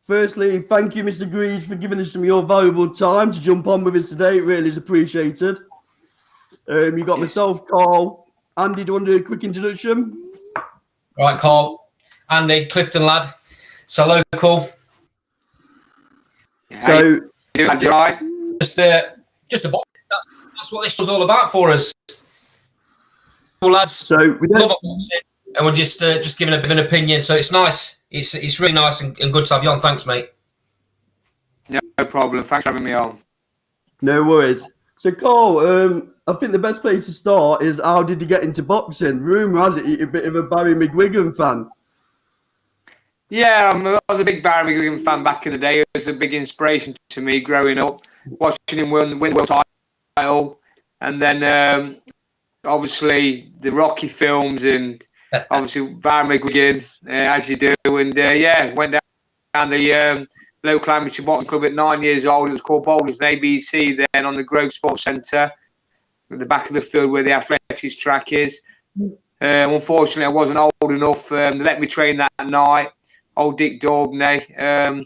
Firstly, thank you, Mr. Greaves, for giving us some of your valuable time to jump on with us today. It really is appreciated. You got myself, Carl. Andy, do you want to do a quick introduction? Right, Carl. Andy, Clifton lad. So local. How you doing? You right? Just a box. That's what this was all about for us. Cool lads. So we love boxing, and we're just giving a bit of an opinion. So it's nice. It's really nice and good to have you on. Thanks, mate. No problem. Thanks for having me on. No worries. So, Carl, I think the best place to start is how did you get into boxing? Rumour has it you're a bit of a Barry McGuigan fan. Yeah, I was a big Barry McGuigan fan back in the day. It was a big inspiration to me growing up, watching him win the world title, and then obviously the Rocky films and obviously Barry McGuigan, as you do, and went down the local amateur boxing club at 9 years old. It was called Boulders ABC then on the Greaves Sports Centre, at the back of the field where the athletics track is. Unfortunately, I wasn't old enough. They let me train that night. Old Dick Daubney,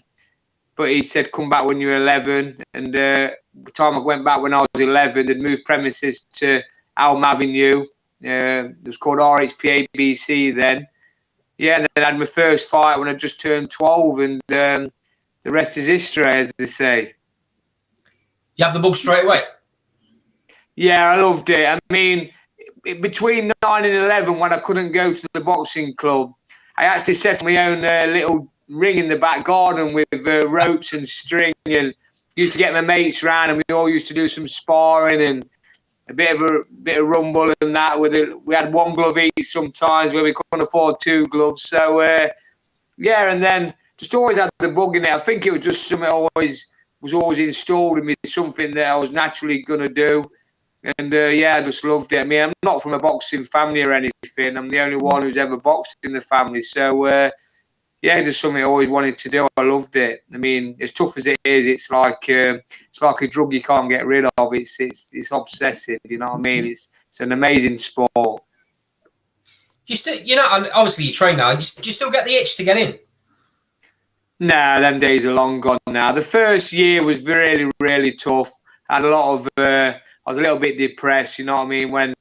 but he said come back when you're 11. And the time I went back when I was 11, they'd moved premises to Elm Avenue. It was called RHP ABC then. Yeah, and then I had my first fight when I just turned 12, and the rest is history, as they say. You had the bug straight away? Yeah, I loved it. I mean, between 9 and 11, when I couldn't go to the boxing club, I actually set my own little ring in the back garden with ropes and string, and used to get my mates round, and we all used to do some sparring and a bit of rumble and that. We had one glove each sometimes where we couldn't afford two gloves. So and then just always had the bug in it. I think it was just something was always installed in me, something that I was naturally gonna do. And I just loved it. I mean, I'm not from a boxing family or anything. I'm the only one who's ever boxed in the family. So, just something I always wanted to do. I loved it. I mean, as tough as it is, it's like a drug you can't get rid of. It's obsessive. You know what I mean? It's an amazing sport. You still, and obviously you train now. Do you still get the itch to get in? Nah, them days are long gone now. The first year was really, really tough. Had a lot of. I was a little bit depressed, you know what I mean, when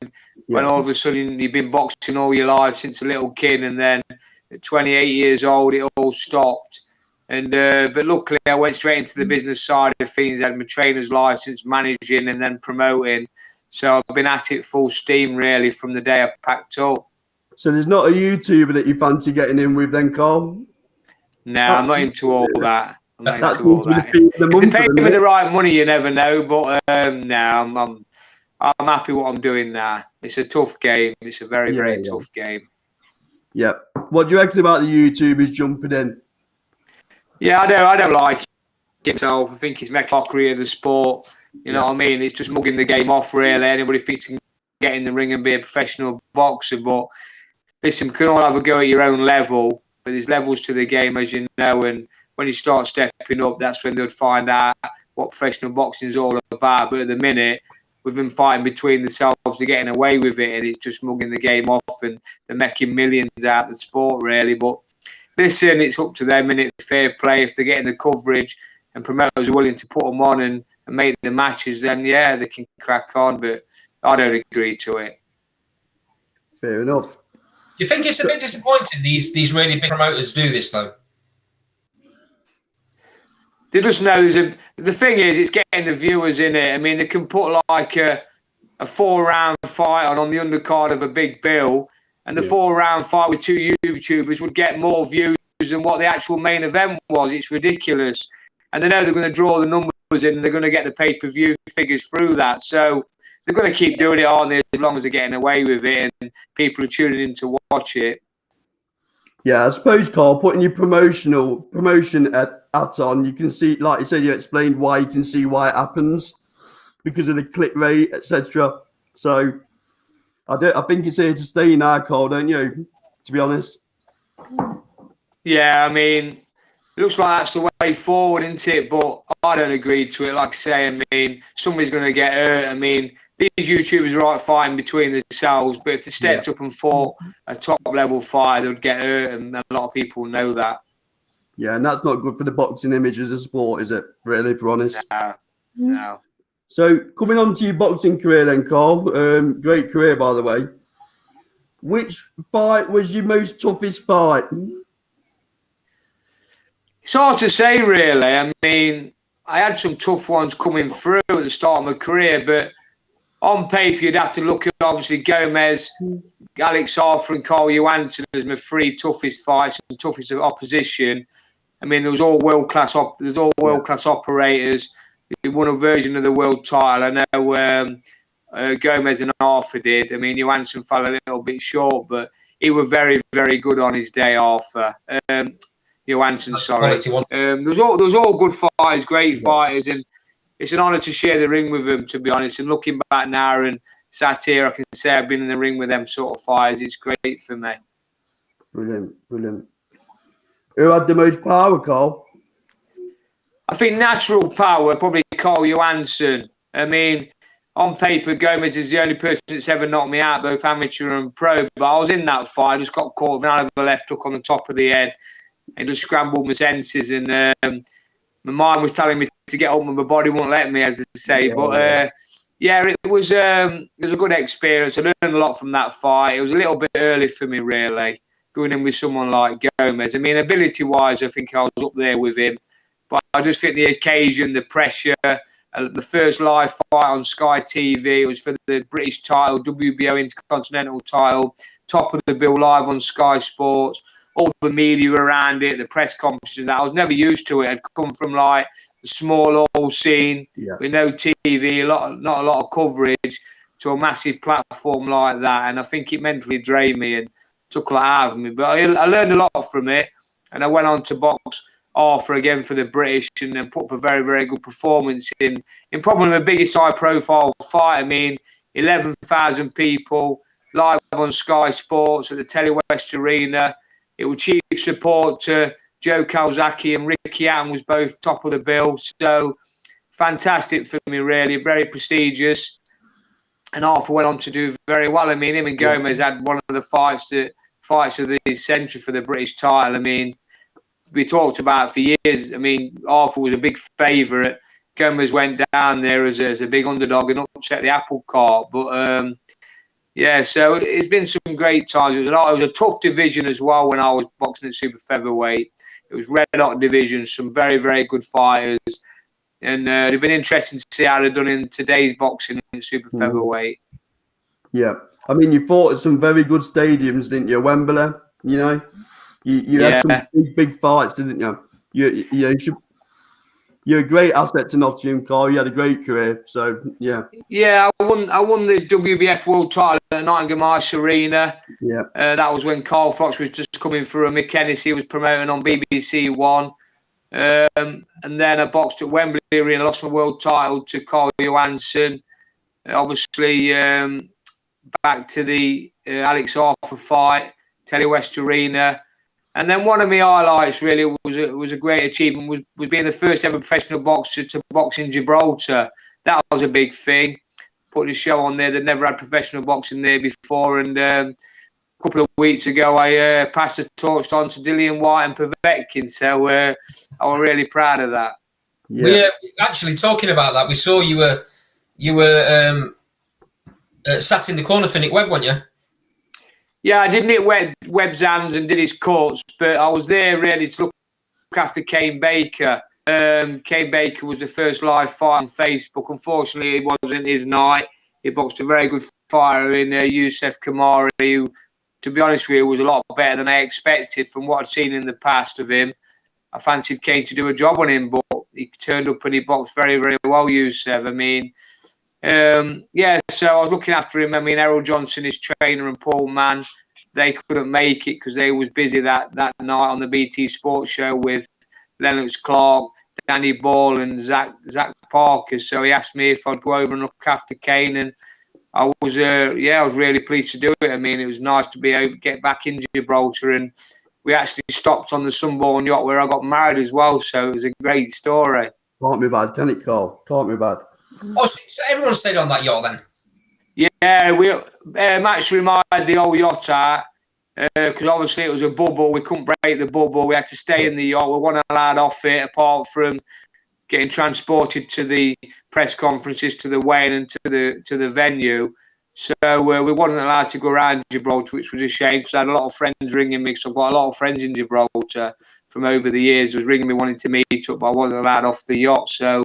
all of a sudden you've been boxing all your life since a little kid, and then at 28 years old it all stopped. And but luckily I went straight into the business side of things. I had my trainer's license, managing and then promoting. So I've been at it full steam really from the day I packed up. So there's not a YouTuber that you fancy getting in with then, Carl? No, I'm not into all that. That's all that. If they pay me the right money, you never know. But I'm happy what I'm doing now. It's a tough game. It's a very, very tough game. Yeah. What do you reckon about the YouTubers jumping in? Yeah, I don't like it myself. I think it's mockery of the sport. You know what I mean? It's just mugging the game off, really. Anybody thinks they can get in the ring and be a professional boxer. But listen, we can all have a go at your own level. But there's levels to the game, as you know, and when you start stepping up, that's when they'll find out what professional boxing is all about. But at the minute, with them fighting between themselves, they're getting away with it, and it's just mugging the game off, and they're making millions out of the sport, really. But listen, it's up to them, and it's fair play. If they're getting the coverage and promoters are willing to put them on and make the matches, then they can crack on. But I don't agree to it. Fair enough. Do you think it's a bit disappointing these really big promoters do this though? They just know the thing is, it's getting the viewers in it. I mean, they can put like a 4-round fight on the undercard of a big bill, and the 4-round fight with two YouTubers would get more views than what the actual main event was. It's ridiculous. And they know they're going to draw the numbers in, and they're going to get the pay-per-view figures through that. So they're going to keep doing it, aren't they, as long as they're getting away with it and people are tuning in to watch it. Yeah, I suppose, Carl, putting your promotion hat on, you can see, like you said, you explained why, you can see why it happens because of the click rate, etc. So I think it's here to stay now, Carl, don't you? To be honest. Yeah, I mean, it looks like that's the way forward, isn't it? But I don't agree to it. Like I say, I mean, somebody's going to get hurt. I mean, these YouTubers are right fighting between themselves, but if they stepped up and fought a top level fight, they would get hurt, and a lot of people know that. Yeah, and that's not good for the boxing image as a sport, is it? Really, if we're honest. No. So coming on to your boxing career then, Carl. Great career, by the way. Which fight was your most toughest fight? It's hard to say, really. I mean, I had some tough ones coming through at the start of my career, but on paper, you'd have to look at obviously Gomez, Alex Arthur, and Carl Johansson as my three toughest fights and toughest opposition. I mean, there was all world class. There's all world class operators. They won a version of the world title. I know Gomez and Arthur did. I mean, Johansson fell a little bit short, but he was very, very good on his day, Arthur. Johansson, sorry. There was all good fighters, great fighters, and it's an honour to share the ring with them, to be honest. And looking back now and sat here, I can say I've been in the ring with them sort of fighters. It's great for me. Brilliant, brilliant. Who had the most power, Carl? I think natural power, probably Carl Johansson. I mean, on paper, Gomez is the only person that's ever knocked me out, both amateur and pro. But I was in that fight. I just got caught with another left hook on the top of the head and just scrambled my senses. And my mind was telling me to get up, but my body won't let me, as they say. But it was a good experience. I learned a lot from that fight. It was a little bit early for me, really, going in with someone like Gomez. I mean, ability-wise, I think I was up there with him. But I just think the occasion, the pressure, the first live fight on Sky TV, it was for the British title, WBO Intercontinental title, top of the bill live on Sky Sports, all the media around it, the press conferences. I was never used to it. I'd come from like the small hall scene with no TV, not a lot of coverage, to a massive platform like that. And I think it mentally drained me and took a lot out of me. But I learned a lot from it, and I went on to box Arthur again for the British and then put up a very, very good performance in probably the biggest high-profile fight. I mean, 11,000 people live on Sky Sports at the Telewest Arena. It was chief support to Joe Calzaghe and Ricky Hatton was both top of the bill. So fantastic for me, really, very prestigious. And Arthur went on to do very well. I mean, him and Gomez had one of the fights of the century for the British title. I mean, we talked about for years. I mean, Arthur was a big favourite. Gomez went down there as a big underdog and upset the apple cart. But so it's been some great times. It was a tough division as well when I was boxing at super featherweight. It was red hot division, some very, very good fighters, and it'd been interesting to see how they've done in today's boxing at super featherweight. Yeah, I mean, you fought at some very good stadiums, didn't you? Wembley, you know. You had some big fights, didn't you? You're a great asset to Nottingham, Carl. You had a great career, so yeah. Yeah, I won the WBF World Title at Nottingham Ice Arena. Yeah, that was when Carl Fox was just coming through, and Mick Hennessy was promoting on BBC One. And then I boxed at Wembley Arena, lost my world title to Carl Johansson. Obviously, back to the Alex Arthur fight, Telewest Arena. And then one of my highlights really was a great achievement was being the first ever professional boxer to box in Gibraltar. That was a big thing. Putting a show on there that never had professional boxing there before. And a couple of weeks ago, I passed the torch on to Dillian White and Povetkin. So I was really proud of that. Yeah. We actually talking about that. We saw you were sat in the corner for Nick Webb, weren't you? Yeah, I did Nick Webb's hands and did his cuts, but I was there really to look after Kane Baker. Kane Baker was the first live fight on Facebook. Unfortunately, it wasn't his night. He boxed a very good fighter in Youssef Kamari, who, to be honest with you, was a lot better than I expected from what I'd seen in the past of him. I fancied Kane to do a job on him, but he turned up and he boxed very, very well, Youssef. I mean, so I was looking after him. I mean, Errol Johnson, his trainer, and Paul Mann, they couldn't make it because they was busy that night on the BT Sports Show with Lennox Clark, Danny Ball, and Zach Parker. So he asked me if I'd go over and look after Kane, and I was really pleased to do it. I mean, it was nice to get back in Gibraltar, and we actually stopped on the Sunborn yacht where I got married as well. So it was a great story. Can't be bad, can it, Carl? Can't be bad. Oh, so everyone stayed on that yacht then? Yeah, we actually reminded the old yacht out, because obviously it was a bubble. We couldn't break the bubble. We had to stay in the yacht. We weren't allowed off it apart from getting transported to the press conferences, to the weigh-in and to the venue. So we wasn't allowed to go around Gibraltar, which was a shame because I had a lot of friends ringing me. So I've got a lot of friends in Gibraltar from over the years. Was ringing me wanting to meet up, but I wasn't allowed off the yacht. So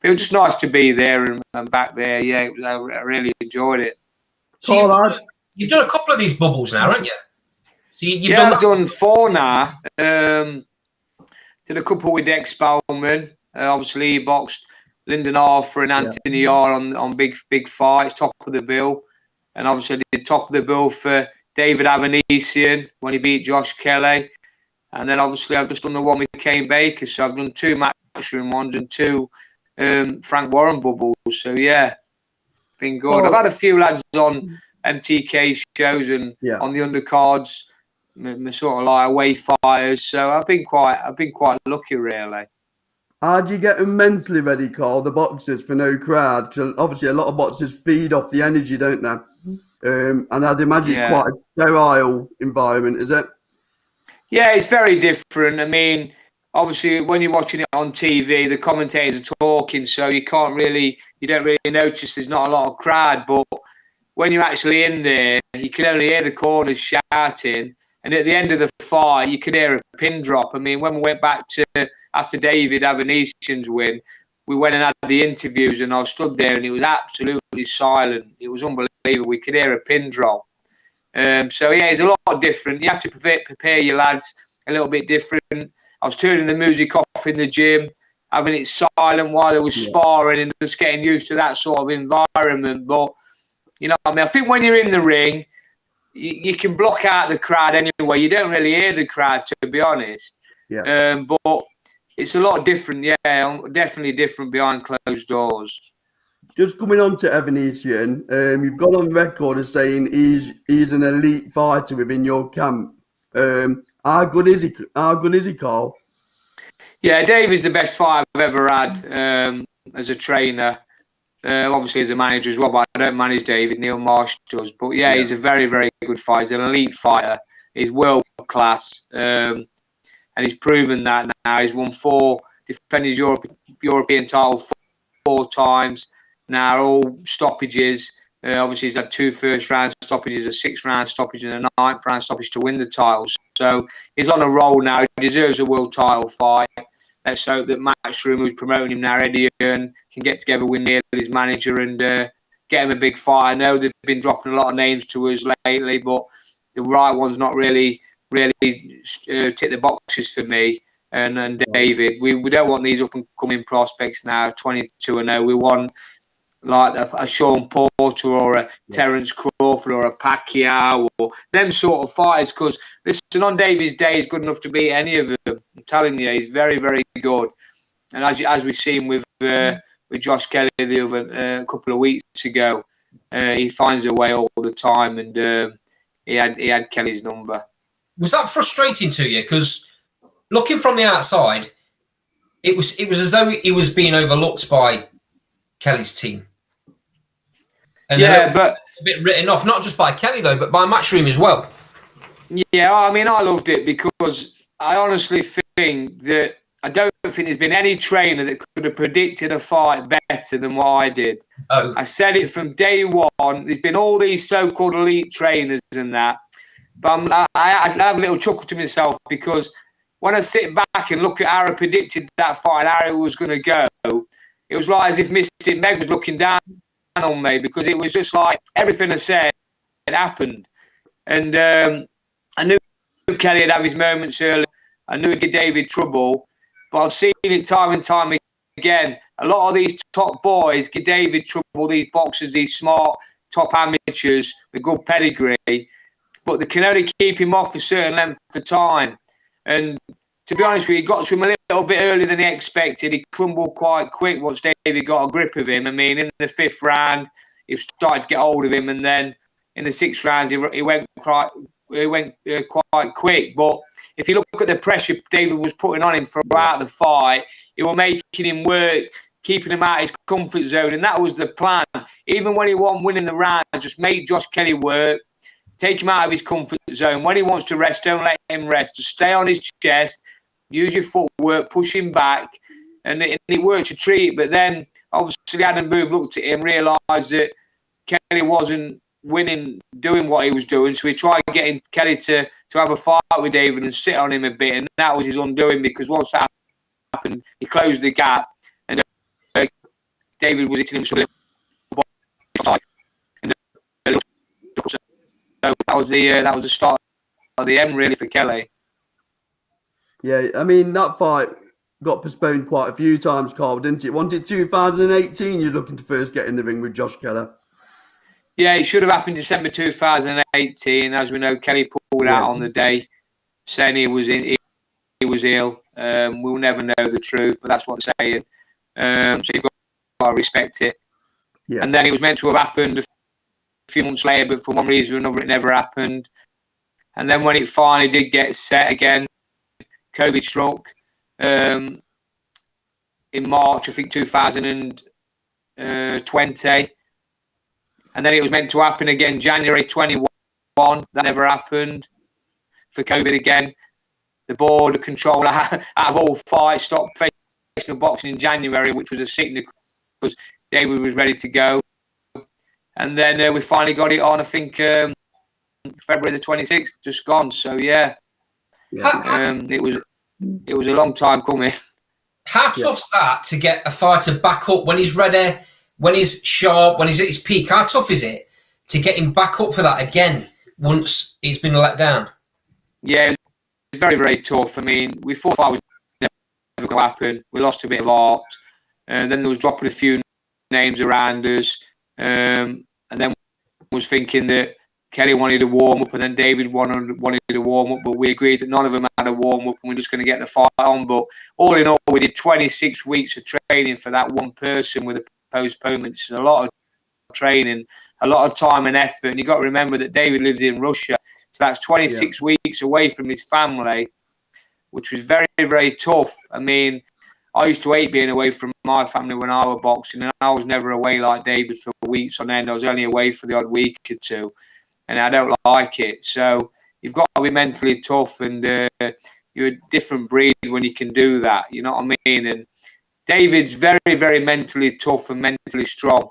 it was just nice to be there and back there. Yeah, I really enjoyed it. So you've done a couple of these bubbles now, haven't you? So you've I've done 4 now. Did a couple with Dex Spellman. Obviously, he boxed Lyndon Arthur and Anthony R on big fights, top of the bill. And obviously, I did top of the bill for David Avanesian when he beat Josh Kelly. And then obviously, I've just done the one with Kane Baker. So I've done 2 matchroom ones and 2 Frank Warren bubbles. So yeah, been good. I've had a few lads on MTK shows and on the undercards, my sort of like away fighters. So I've been quite lucky, really. How do you get them mentally ready, Carl, the boxers, for no crowd? Because obviously a lot of boxers feed off the energy, don't they? And I'd imagine it's quite a sterile environment, is it? Yeah, it's very different. I mean, obviously when you're watching it on TV, the commentators are talking, so you don't really notice there's not a lot of crowd. But when you're actually in there, you can only hear the corners shouting. And at the end of the fight, you could hear a pin drop. I mean, when we went back to after David Avanesian's win, we went and had the interviews, and I stood there, and it was absolutely silent. It was unbelievable. We could hear a pin drop. So yeah, it's a lot different. You have to prepare your lads a little bit different. I was turning the music off in the gym, having it silent while they were sparring, and just getting used to that sort of environment. But you know, I think when you're in the ring, you can block out the crowd anyway. You don't really hear the crowd, to be honest. But it's a lot different. Yeah, definitely different behind closed doors. Just coming on to Evanesian, you've gone on record as saying he's an elite fighter within your camp. How good is he? How good is he, Carl? Yeah, Dave is the best fighter I've ever had as a trainer. Obviously as a manager as well, but I don't manage David. Neil Marsh does. But yeah, he's a very, very good fighter. He's an elite fighter. He's world class, and he's proven that now. He's won 4, defended his European title 4 times. Now all stoppages. Obviously he's had 2 first-round stoppages, a 6th-round stoppage, and a 9th-round stoppage to win the title. So he's on a roll now. He deserves a world title fight. Let's hope that Matchroom, who's promoting him now, Eddie Hearn, can get together with Neil, his manager, and get him a big fight. I know they've been dropping a lot of names to us lately, but the right one's not really tick the boxes for me and David. We don't want these up and coming prospects now, 22-0. We want like a Sean Porter or a Terence Crawford or a Pacquiao or them sort of fighters. Because listen, on David's day, he's good enough to beat any of them. I'm telling you, he's very, very good. And as we've seen with Josh Kelly the other couple of weeks ago, he finds a way all the time, and he had Kelly's number. Was that frustrating to you? Because looking from the outside, it was as though he was being overlooked by Kelly's team. And but a bit written off, not just by Kelly though, but by Matchroom as well. Yeah, I mean, I loved it because I honestly think that I don't think there's been any trainer that could have predicted a fight better than what I did. Oh. I said it from day one. There's been all these so-called elite trainers and that, but I have a little chuckle to myself because when I sit back and look at how I predicted that fight, how it was going to go, it was like as if Mystic Meg was looking down on me because it was just like everything I said happened. And I knew Kelly would have his moments early. I knew he'd give David trouble. But I've seen it time and time again. A lot of these top boys give David trouble, these boxers, these smart top amateurs with good pedigree. But they can only keep him off a certain length of time. And to be honest with you, he got to him a little bit earlier than he expected. He crumbled quite quick once David got a grip of him. I mean, in the 5th round, he started to get hold of him. And then in the 6th round, he went quite quick. But if you look at the pressure David was putting on him throughout the fight, he was making him work, keeping him out of his comfort zone. And that was the plan. Even when he wasn't winning the round, just made Josh Kelly work, take him out of his comfort zone. When he wants to rest, don't let him rest. Just stay on his chest, use your footwork, push him back, and it worked a treat. But then, obviously, Adam Booth looked at him, realised that Kelly wasn't winning, doing what he was doing. So he tried getting Kelly to have a fight with David and sit on him a bit. And that was his undoing, because once that happened, he closed the gap. And David was hitting him so that was the start of the end, really, for Kelly. Yeah, I mean, that fight got postponed quite a few times, Carl, didn't it? Wasn't it 2018 you're looking to first get in the ring with Josh Keller? Yeah, it should have happened December 2018. As we know, Kelly pulled out on the day, saying he was ill. We'll never know the truth, but that's what they're saying. So you've got to respect it. Yeah. And then it was meant to have happened a few months later, but for one reason or another, it never happened. And then when it finally did get set again, COVID struck in March, I think 2020. And then it was meant to happen again January 21. That never happened for COVID again. The board of control out of all fights stopped professional boxing in January, which was a sickness because David was ready to go. And then we finally got it on, I think, February the 26th, just gone. So, yeah. It was a long time coming. How tough's that to get a fighter back up when he's ready, when he's sharp, when he's at his peak? How tough is it to get him back up for that again once he's been let down? Yeah, it's very, very tough. I mean, we thought that was never going to happen. We lost a bit of art. And then there was dropping a few names around us. And then was thinking that Kelly wanted a warm-up and then David wanted a warm-up, but we agreed that none of them had a warm-up and we're just going to get the fight on. But all in all, we did 26 weeks of training for that one person with a postponement. It's a lot of training, a lot of time and effort. And you've got to remember that David lives in Russia. So that's 26 weeks away from his family, which was very, very tough. I mean, I used to hate being away from my family when I was boxing, and I was never away like David for weeks on end. I was only away for the odd week or two, and I don't like it. So you've got to be mentally tough, and you're a different breed when you can do that. You know what I mean? And David's very, very mentally tough and mentally strong,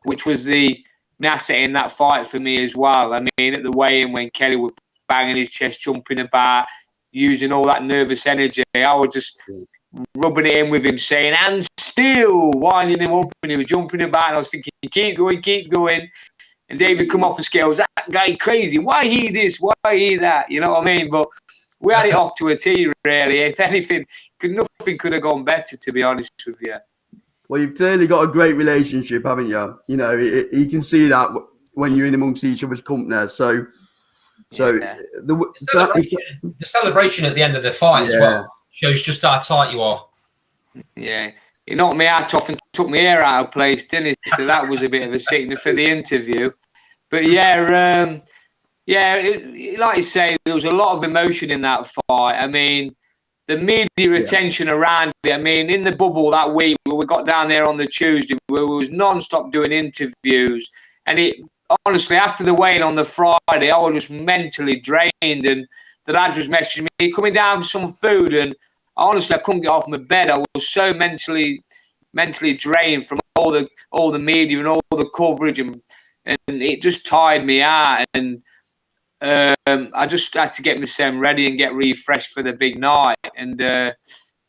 which was the asset in that fight for me as well. I mean, at the weigh-in when Kelly was banging his chest, jumping about, using all that nervous energy, I was just rubbing it in with him, saying, and still, winding him up, and he was jumping about, and I was thinking, keep going. And David come off the scales, that guy crazy, why he this, why he that, you know what I mean? But we had it off to a T, really. If anything, nothing could have gone better, to be honest with you. Well, you've clearly got a great relationship, haven't you? You know, you can see that when you're in amongst each other's company. So yeah. The celebration at the end of the fight as well shows just how tight you are. Yeah, he knocked me out off and took my hair out of place, didn't he? So that was a bit of a signal for the interview. But like you say, there was a lot of emotion in that fight. I mean, the media attention around it. I mean, in the bubble that week, we got down there on the Tuesday, where we was non-stop doing interviews. And it honestly, after the weigh-in on the Friday, I was just mentally drained. And the lads was messaging me, coming down for some food. And honestly, I couldn't get off my bed. I was so mentally drained from all the media and all the coverage. And it just tired me out. And I just had to get myself ready and get refreshed for the big night. And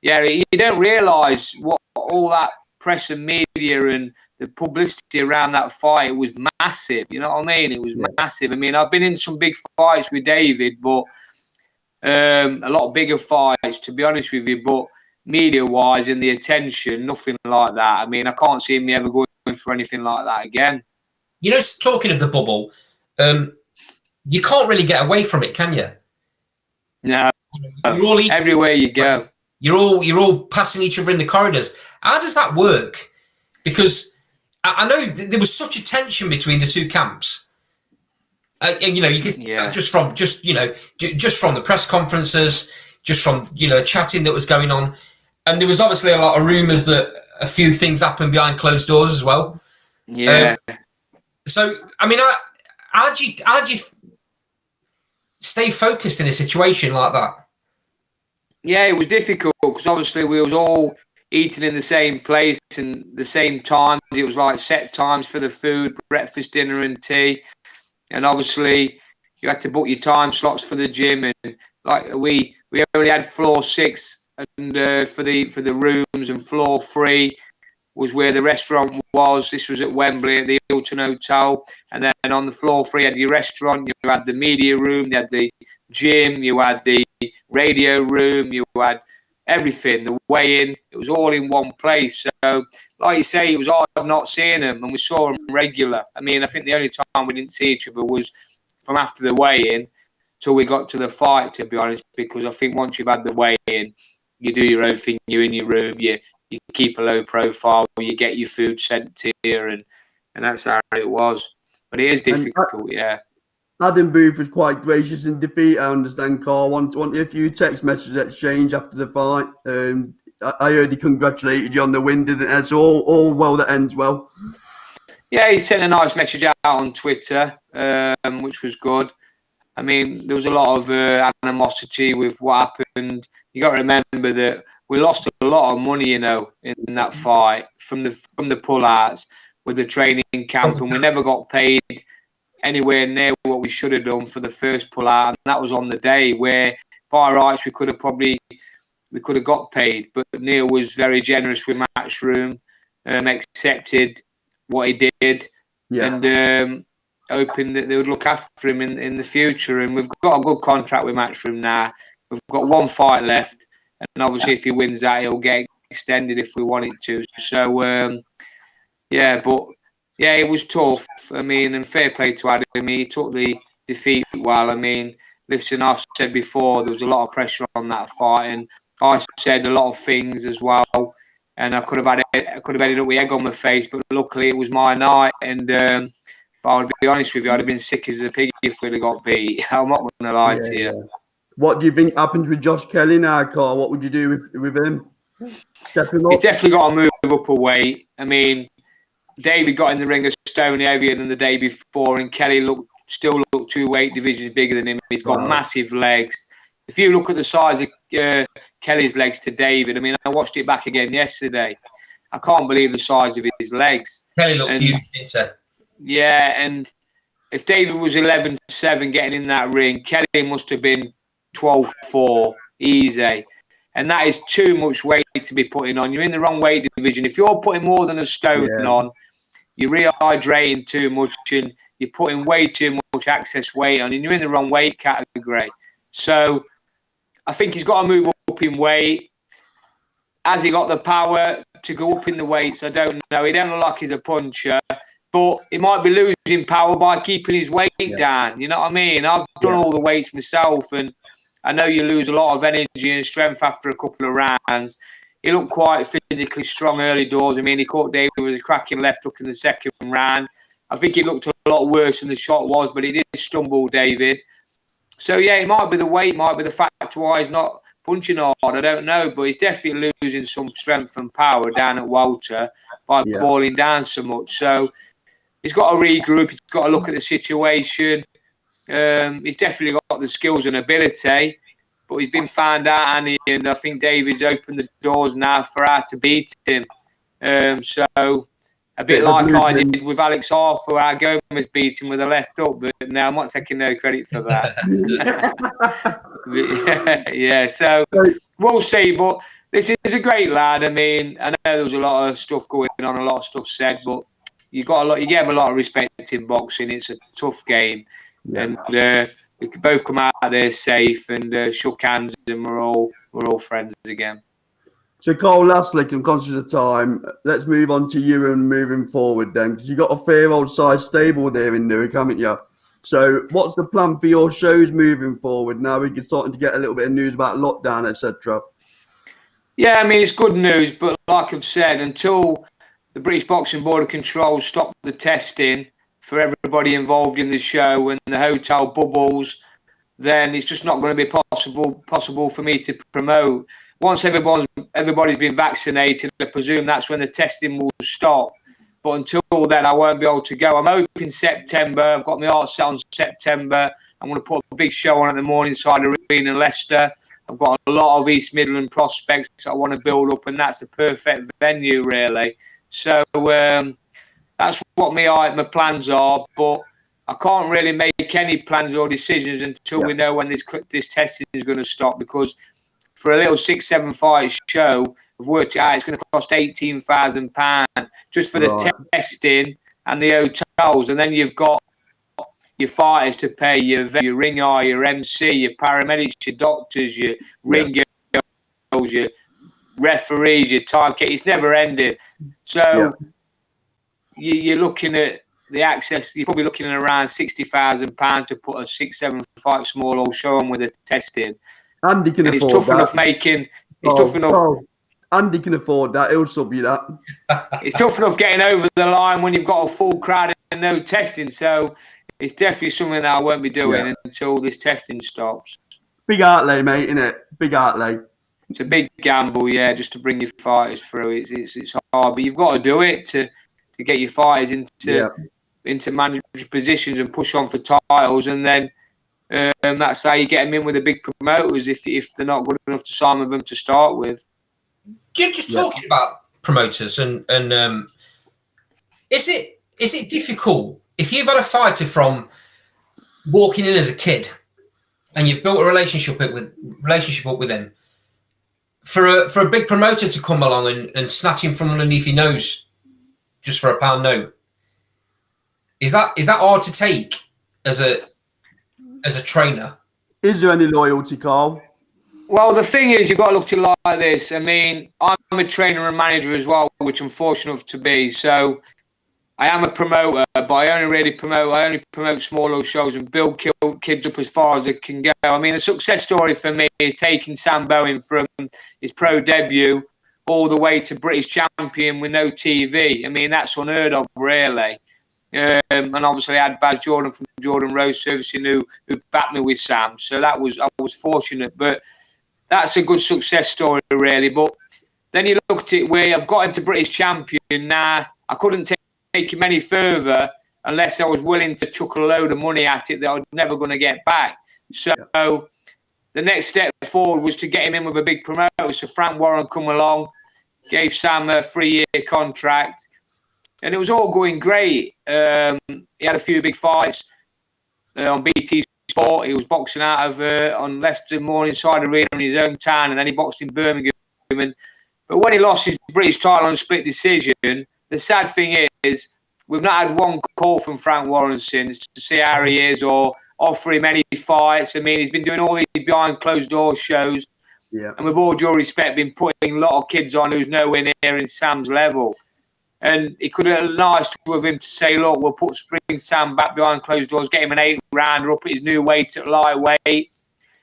you don't realise what all that press and media and the publicity around that fight was massive. You know what I mean? It was massive. I mean, I've been in some big fights with David, but a lot bigger fights, to be honest with you. But media-wise and the attention, nothing like that. I mean, I can't see me ever going for anything like that again. You know, talking of the bubble, you can't really get away from it, can you? No. You're all everywhere you go. You're all passing each other in the corridors. How does that work? Because I know there was such a tension between the two camps. And you know, you can just from the press conferences, just from chatting that was going on, and there was obviously a lot of rumours that a few things happened behind closed doors as well. Yeah. So I mean, how do you stay focused in a situation like that? Yeah, it was difficult because obviously we was all eating in the same place and the same times. It was like set times for the food, breakfast, dinner, and tea. And obviously you had to book your time slots for the gym. And like we only had floor 6 and for the rooms, and floor 3 was where the restaurant was. This was at Wembley at the Hilton Hotel. And then on the floor 3 you had your restaurant, you had the media room, you had the gym, you had the radio room, you had everything, the weigh-in. It was all in one place. So, like you say, it was hard not seeing them, and we saw them regular. I mean, I think the only time we didn't see each other was from after the weigh-in till we got to the fight, to be honest, because I think once you've had the weigh-in, you do your own thing, you're in your room, you keep a low profile, you get your food sent to you, and that's how it was. But it is difficult, yeah. Adam Booth was quite gracious in defeat, I understand, Carl. Want a few text messages exchanged after the fight. I heard he congratulated you on the win, didn't he? So all well that ends well. Yeah, he sent a nice message out on Twitter, which was good. I mean, there was a lot of animosity with what happened. You got to remember that we lost a lot of money, you know, in that fight from the pullouts with the training camp, and we never got paid anywhere near what we should have done for the first pullout, and that was on the day where, by rights, we could have got paid. But Neil was very generous with Matchroom, accepted what he did, and hoping that they would look after him in the future. And we've got a good contract with Matchroom now. We've got one fight left, and obviously if he wins that, he'll get extended if we want it to. So yeah, it was tough. I mean, and fair play to Adam. He took the defeat well. I mean, listen, I've said before, there was a lot of pressure on that fight, and I said a lot of things as well. And I could have ended up with egg on my face, but luckily it was my night. And but I'll be honest with you, I'd have been sick as a pig if we'd have got beat. I'm not going to lie to you. Yeah. What do you think happens with Josh Kelly now, Carl? What would you do with him? Step him up? He's definitely got to move up a weight. I mean, David got in the ring a stone heavier than the day before, and Kelly still looked 2 weight divisions bigger than him. He's got massive legs. If you look at the size of Kelly's legs to David, I mean, I watched it back again yesterday. I can't believe the size of his legs. Kelly looked huge, didn't he? Yeah, and if David was 11'7" getting in that ring, Kelly must have been 12'4", easy. And that is too much weight to be putting on. You're in the wrong weight division. If you're putting more than a stone on, you're rehydrating too much and you're putting way too much excess weight on, and you're in the wrong weight category. So I think he's got to move up in weight. Has he got the power to go up in the weights? I don't know. He don't look like he's a puncher, but he might be losing power by keeping his weight down. You know what I mean? I've done all the weights myself, and I know you lose a lot of energy and strength after a couple of rounds. He looked quite physically strong early doors. I mean, he caught David with a cracking left hook in the second round. I think it looked a lot worse than the shot was, but he did stumble David. So, yeah, it might be the weight, might be the fact why he's not punching hard. I don't know, but he's definitely losing some strength and power down at Walter by balling down so much. So he's got to regroup. He's got to look at the situation. He's definitely got the skills and ability, but he's been found out, and I think David's opened the doors now for her to beat him. So a bit like I did with Alex Arthur, how Gomez beat him with a left hook, but now I'm not taking no credit for that. So we'll see. But this is a great lad. I mean, I know there was a lot of stuff going on, a lot of stuff said, but you have a lot of respect in boxing. It's a tough game. And we could both come out there safe and shook hands, and we're all friends again. So, Carl, lastly, I'm conscious of time. Let's move on to you and moving forward then, because you've got a fair old size stable there in Newark, haven't you? So, what's the plan for your shows moving forward? Now we're starting to get a little bit of news about lockdown, etc. Yeah, I mean, it's good news, but like I've said, until the British Boxing Board of Control stop the testing for everybody involved in the show and the hotel bubbles, then it's just not going to be possible for me to promote. Once everybody's been vaccinated, I presume that's when the testing will stop. But until then, I won't be able to go. I'm hoping September. I've got my heart set on September. I'm going to put a big show on at the Morningside Arena in Leicester. I've got a lot of East Midland prospects I want to build up, and that's the perfect venue, really. So that's what my plans are. But I can't really make any plans or decisions until we know when this testing is going to stop, because for a little 6-7 fight show, I've worked it out, it's going to cost £18,000 just for the testing and the hotels. And then you've got your fighters to pay, your ring eye, your MC, your paramedics, your doctors, your ring girls, your referees, your time kit. It's never ended. So you're looking at the access. You're probably looking at around £60,000 to put a 6-7 fight small old show on with the testing. Andy can afford it's tough that. Enough making. It's tough enough. Andy can afford that. He'll sub you that. It's tough enough getting over the line when you've got a full crowd and no testing. So it's definitely something that I won't be doing until this testing stops. Big outlay, mate, isn't it? Big outlay. It's a big gamble, just to bring your fighters through. It's hard, but you've got to do it to get your fighters into manager positions and push on for titles, and then that's how you get them in with the big promoters if they're not good enough to sign with them to start with. You're just talking about promoters, and is it difficult if you've had a fighter from walking in as a kid and you've built a relationship up with him, for a big promoter to come along and snatch him from underneath your nose just for £1 note? Is that hard to take as a trainer? Is there any loyalty, Carl? Well, the thing is, you've got to look at it like this. I mean, I'm a trainer and manager as well, which I'm fortunate enough to be. So I am a promoter, but I only promote smaller shows and build kids up as far as it can go. I mean, a success story for me is taking Sam Bowen from his pro debut all the way to British champion with no TV. I mean, that's unheard of, really. And obviously, I had Baz Jordan from Jordan Rose Servicing who backed me with Sam. So I was fortunate, but that's a good success story, really. But then you look at it where I've got into British champion. Now, I couldn't take him any further unless I was willing to chuck a load of money at it that I was never going to get back. So the next step forward was to get him in with a big promoter. So Frank Warren come along, gave Sam a 3-year contract, and it was all going great. He had a few big fights on BT Sport. He was boxing out of on Leicester Morningside Arena in his own town, and then he boxed in Birmingham. But when he lost his British title on a split decision, the sad thing is we've not had one call from Frank Warren since to see how he is or offer him any fights. I mean, he's been doing all these behind closed doors shows, and with all due respect, been putting a lot of kids on who's nowhere near in Sam's level. And it could have been nice with him to say, look, we'll bring Sam back behind closed doors, get him an 8-rounder up at his new weight at lightweight.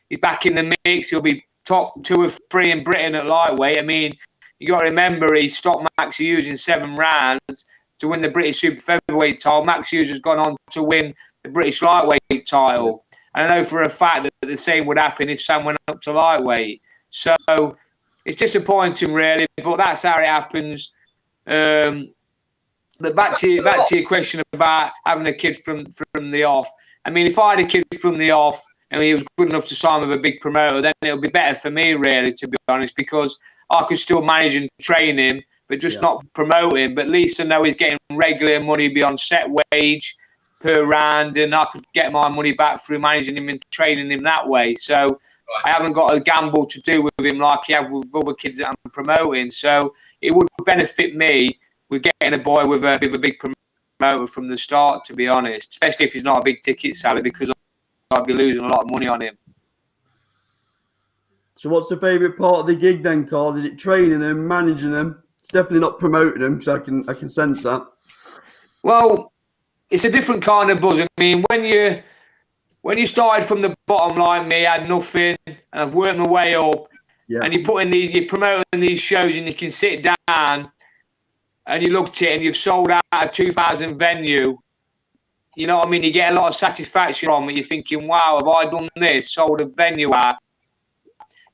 He's back in the mix. He'll be top 2 or 3 in Britain at lightweight. I mean, you got to remember he stopped Max Hughes in 7 rounds to win the British super featherweight title. Max Hughes has gone on to win the British lightweight title. And I know for a fact that the same would happen if Sam went up to lightweight. So it's disappointing, really, but that's how it happens. But back to your question about having a kid from the off. I mean, if I had a kid from the off and he was good enough to sign with a big promoter, then it would be better for me, really, to be honest, because I could still manage and train him, but just not promote him. But at least I know he's getting regular money beyond set wage per round, and I could get my money back through managing him and training him that way. So I haven't got a gamble to do with him like I have with other kids that I'm promoting. So it would benefit me with getting a boy with a big promoter from the start, to be honest, especially if he's not a big ticket seller, because I'd be losing a lot of money on him. So what's the favourite part of the gig then, Carl? Is it training them, managing them? It's definitely not promoting them, because I can sense that. Well, it's a different kind of buzz. I mean, when you started from the bottom like me, I had nothing, and I've worked my way up, and you're promoting these shows, and you can sit down, and you looked at it, and you've sold out a 2,000 venue. You know what I mean? You get a lot of satisfaction from it. You're thinking, wow, have I done this? Sold a venue out.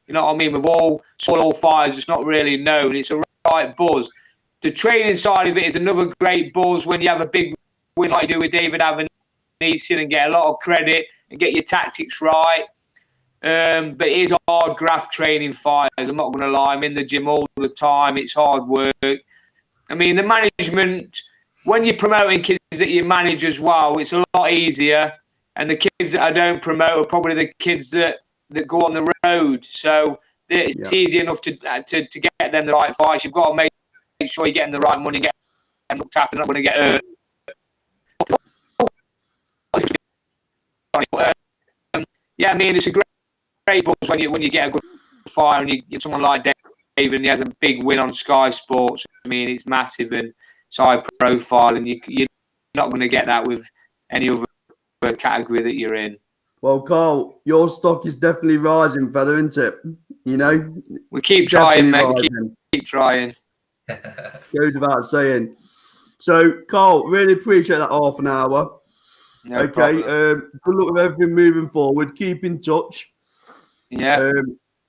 You know what I mean? With all fires, it's not really known. It's a right buzz. the training side of it is another great buzz when you have a big win like you do with David Avanesian and get a lot of credit and get your tactics right. But it is hard graft training fires. I'm not going to lie. I'm in the gym all the time. It's hard work. I mean, the management, when you're promoting kids that you manage as well, it's a lot easier. And the kids that I don't promote are probably the kids that go on the road. So it's easy enough to get them the right advice. You've got to make sure you're getting the right money, get them looked after, not going to get hurt. Yeah, I mean, it's a great buzz when you get a good fire and you get someone like David and he has a big win on Sky Sports. I mean, it's massive and it's high profile, and you're not going to get that with any other category that you're in. Well, Carl, your stock is definitely rising, fella, isn't it? You know, we keep trying, mate. Keep trying. Goes without saying. So, Carl, really appreciate that half an hour. No problem. Good luck with everything moving forward. Keep in touch. Yeah.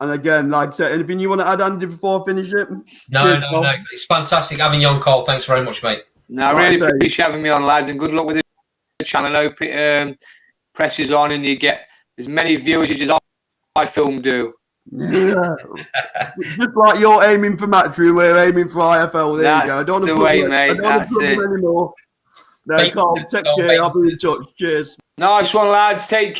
And again, like I said, anything you want to add, Andy, before I finish it? No. It's fantastic having you on, Carl. Thanks very much, mate. No, I really appreciate having me on, lads, and good luck with the channel. I hope it presses on and you get as many viewers as I film do. Yeah. Just like you're aiming for Matchroom, we're aiming for IFL. There you go. I don't want to mate. That's it. Anymore. No, Carl, take care. I'll be in touch. Cheers. Nice one, lads. Take care.